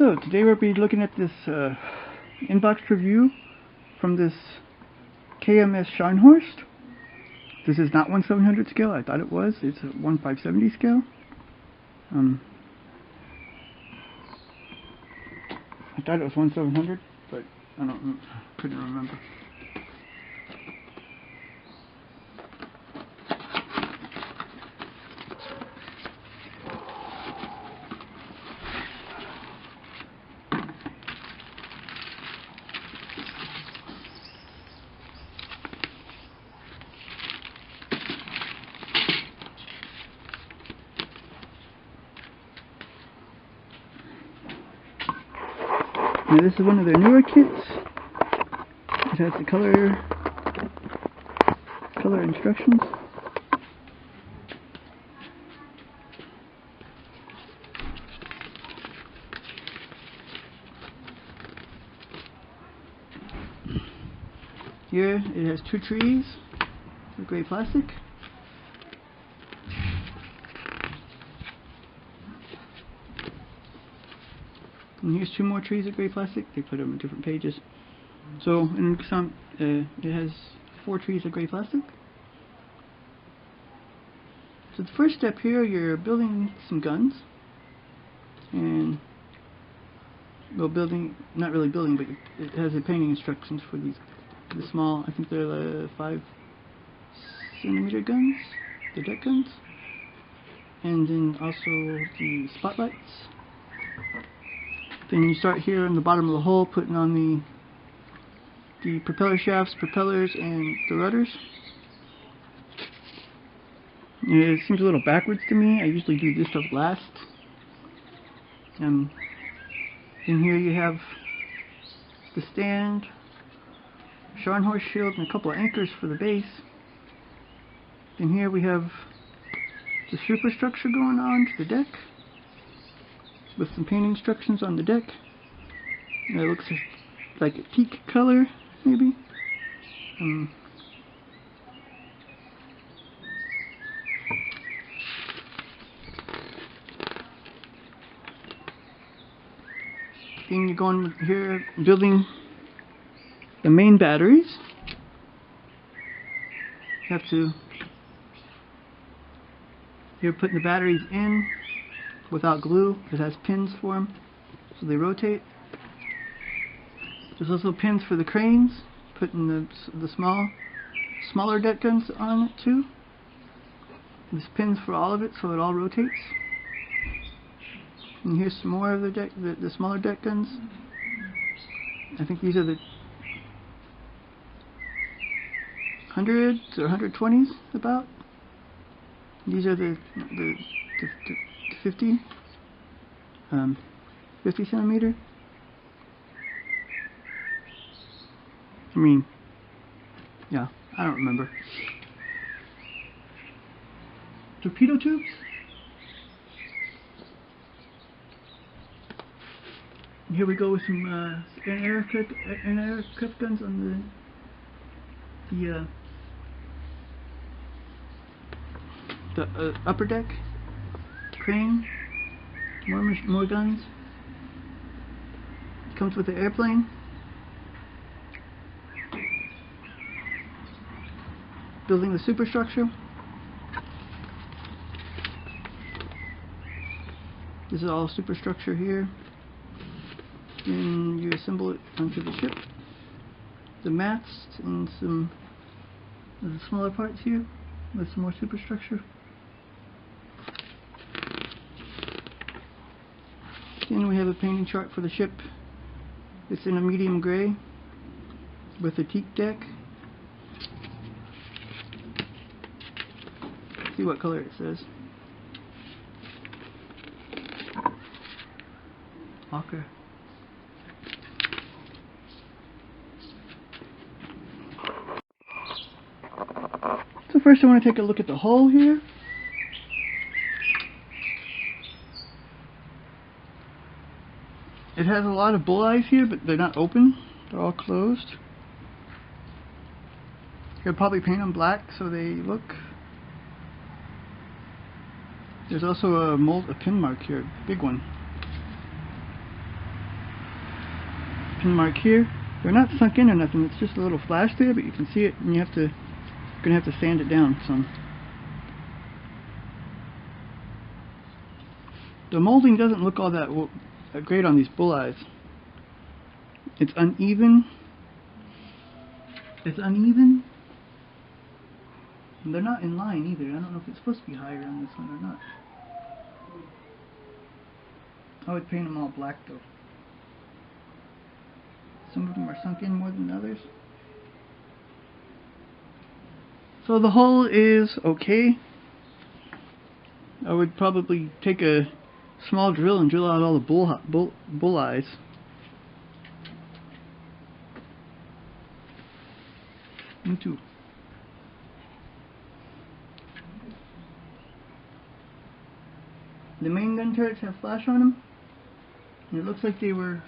So today we'll be looking at this inbox review from this HMS Scharnhorst. This is not 1/700 scale. I thought it was. It's a 1/570 scale. I thought it was 1/700, but couldn't remember. Now this is one of their newer kits. It has the color instructions. Here it has two trees of gray plastic. And here's two more trees of gray plastic. They put them in different pages. So in some, it has 4 trees of gray plastic. So the first step here, you're building some guns, and well, not really building, but it has the painting instructions for the small. I think they're the 5cm guns, the deck guns, and then also the spotlights. Then you start here in the bottom of the hull, putting on the propeller shafts, propellers, and the rudders. It seems a little backwards to me. I usually do this stuff last. In here you have the stand, Scharnhorst shield, and a couple of anchors for the base. Then here we have the superstructure going on to the deck, with some paint instructions on the deck. And it looks like a teak color, maybe. Then you go on here building the main batteries. You have to, you're putting the batteries in without glue. It has pins for them, so they rotate. There's also pins for the cranes, putting the smaller deck guns on it too. There's pins for all of it, so it all rotates. And here's some more of the smaller deck guns. I think these are the 100s or 120s about. These are the 50 centimeter. I mean, yeah, I don't remember. Torpedo tubes. And here we go with some aircraft guns on the upper deck. Crane, more guns. Comes with the airplane. Building the superstructure. This is all superstructure here. And you assemble it onto the ship. The masts and some of the smaller parts here with some more superstructure. Then we have a painting chart for the ship. It's in a medium gray with a teak deck. Let's see what color it says. Walker. So first I want to take a look at the hull here. It has a lot of bull eyes here, but they're not open. They're all closed. You'll probably paint them black so they look. There's also a pin mark here, big one. pin mark here. They're not sunk in or nothing, it's just a little flash there, but you can see it, and you're gonna have to sand it down some. The molding doesn't look all that great on these bull eyes. It's uneven. And they're not in line either. I don't know if it's supposed to be higher on this one or not. I would paint them all black though. Some of them are sunk in more than others. So the hull is okay. I would probably take a small drill and drill out all the bull eyes. Me too. The main gun turrets have flash on them, and it looks like they were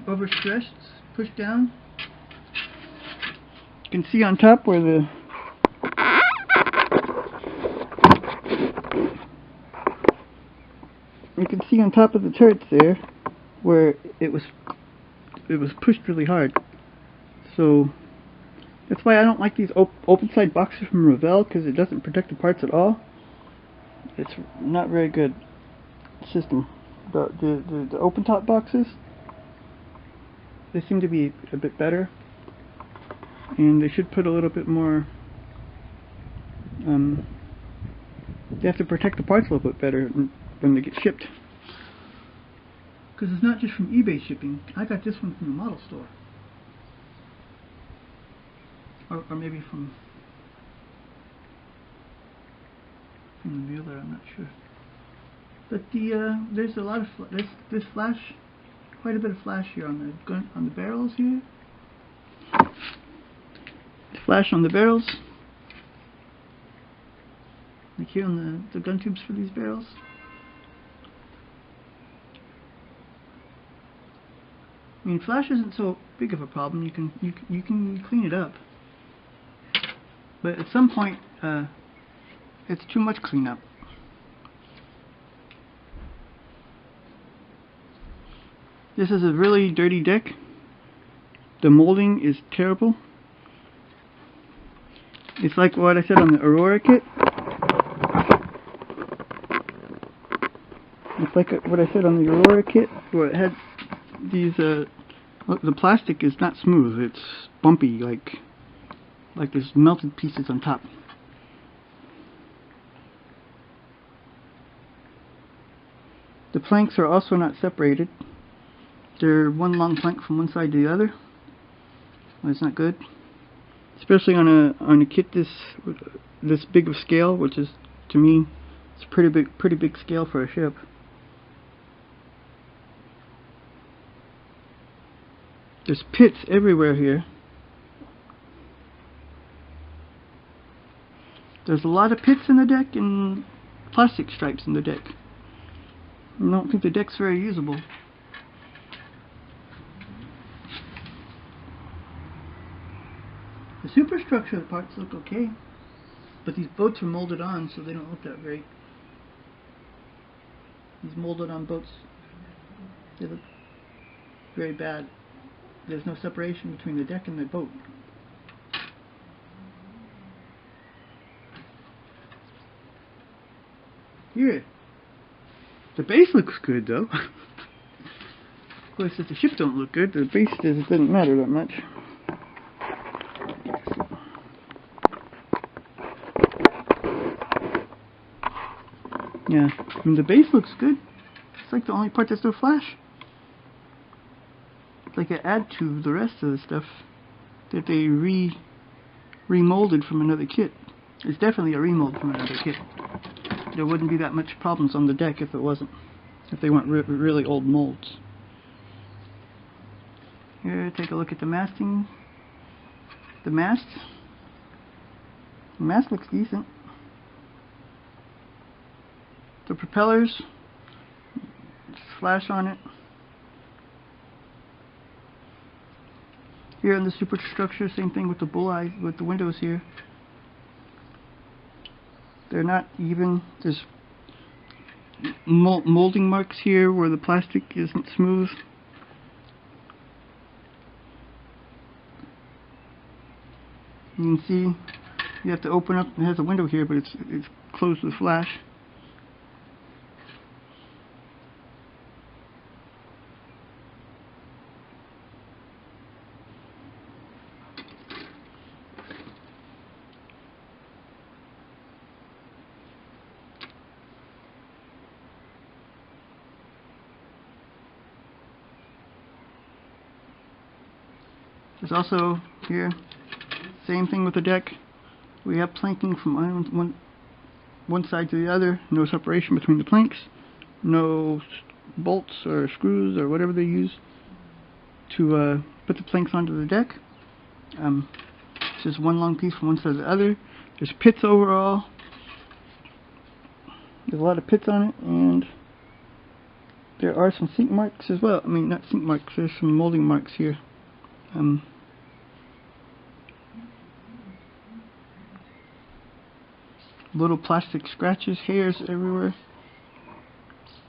overstressed, pushed down. You can see on top where you can see on top of the turrets there where it was pushed really hard. So that's why I don't like these open side boxes from Revell, because it doesn't protect the parts at all. It's not very good system. The open top boxes, they seem to be a bit better, and they should put a little bit more. They have to protect the parts a little bit better when they get shipped, because it's not just from eBay shipping. I got this one from the model store, or maybe from the other. I'm not sure. But there's a lot of there's flash, quite a bit of flash here on the gun, on the barrels here. Flash on the barrels, like here on the gun tubes for these barrels. I mean, flash isn't so big of a problem. You can clean it up, but at some point it's too much cleanup. This is a really dirty deck. The molding is terrible. It's like what I said on the Aurora kit. It's like what I said on the Aurora kit, where it had these look, the plastic is not smooth. It's bumpy, like there's melted pieces on top. The planks are also not separated. They're one long plank from one side to the other. Well, it's not good, especially on a kit this big of scale, which is, to me, it's a pretty big scale for a ship. There's pits everywhere here. There's a lot of pits in the deck and plastic stripes in the deck. I don't think the deck's very usable. The superstructure parts look okay, but these boats are molded on, so they don't look that great. These molded on boats, they look very bad. There's no separation between the deck and the boat. Here, the base looks good though. Of course, if the ship don't look good, the base doesn't matter that much. Yeah, I mean, the base looks good. It's like the only part that's no flash. It's like an add to the rest of the stuff that they remolded from another kit. It's definitely a remold from another kit. There wouldn't be that much problems on the deck if it wasn't. If they weren't really old molds. Here, take a look at the masting. The mast. The mast looks decent. The propellers, flash on it. Here in the superstructure, same thing with the bull eyes, with the windows here. They're not even. There's molding marks here where the plastic isn't smooth. You can see you have to open up. It has a window here, but it's closed with flash. There's also here, same thing with the deck. We have planking from one side to the other. No separation between the planks. No bolts or screws or whatever they use to put the planks onto the deck. It's just one long piece from one side to the other. There's pits overall. There's a lot of pits on it, and there are some sink marks as well. I mean, not sink marks. There's some molding marks here. Little plastic scratches, hairs everywhere.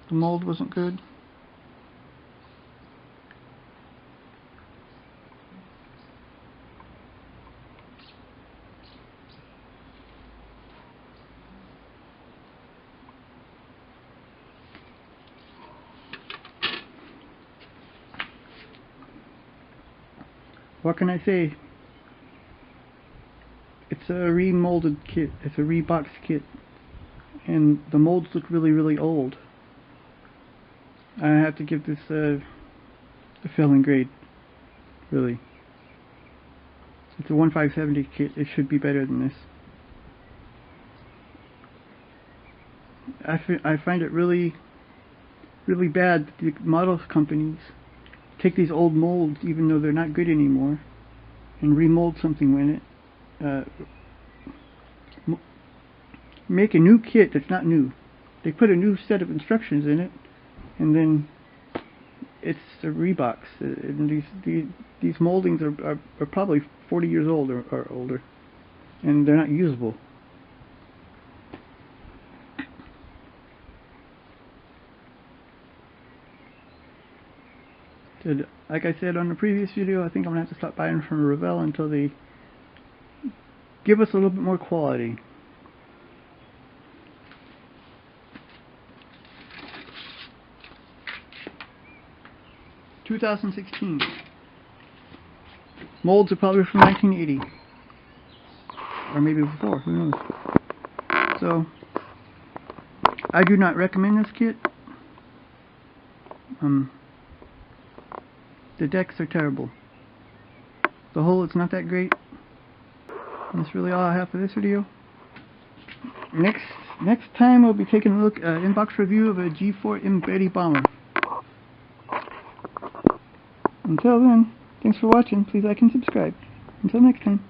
The mold wasn't good. What can I say? It's a remolded kit. It's a reboxed kit, and the molds look really, really old. I have to give this a failing grade. Really, it's a 1570 kit. It should be better than this. I find it really, really bad that the model companies take these old molds, even though they're not good anymore, and remold something in it. Make a new kit that's not new. They put a new set of instructions in it, and then it's a rebox. And these moldings are probably 40 years old or older, and they're not usable. Like I said on the previous video, I think I'm going to have to stop buying from Revell until they give us a little bit more quality. (2016). Molds are probably from 1980. Or maybe before, who knows. So, I do not recommend this kit. The decks are terrible. The hull is not that great. And that's really all I have for this video. Next time we'll be taking a look at an inbox review of a G4 Embedded bomber. Until then, thanks for watching. Please like and subscribe. Until next time.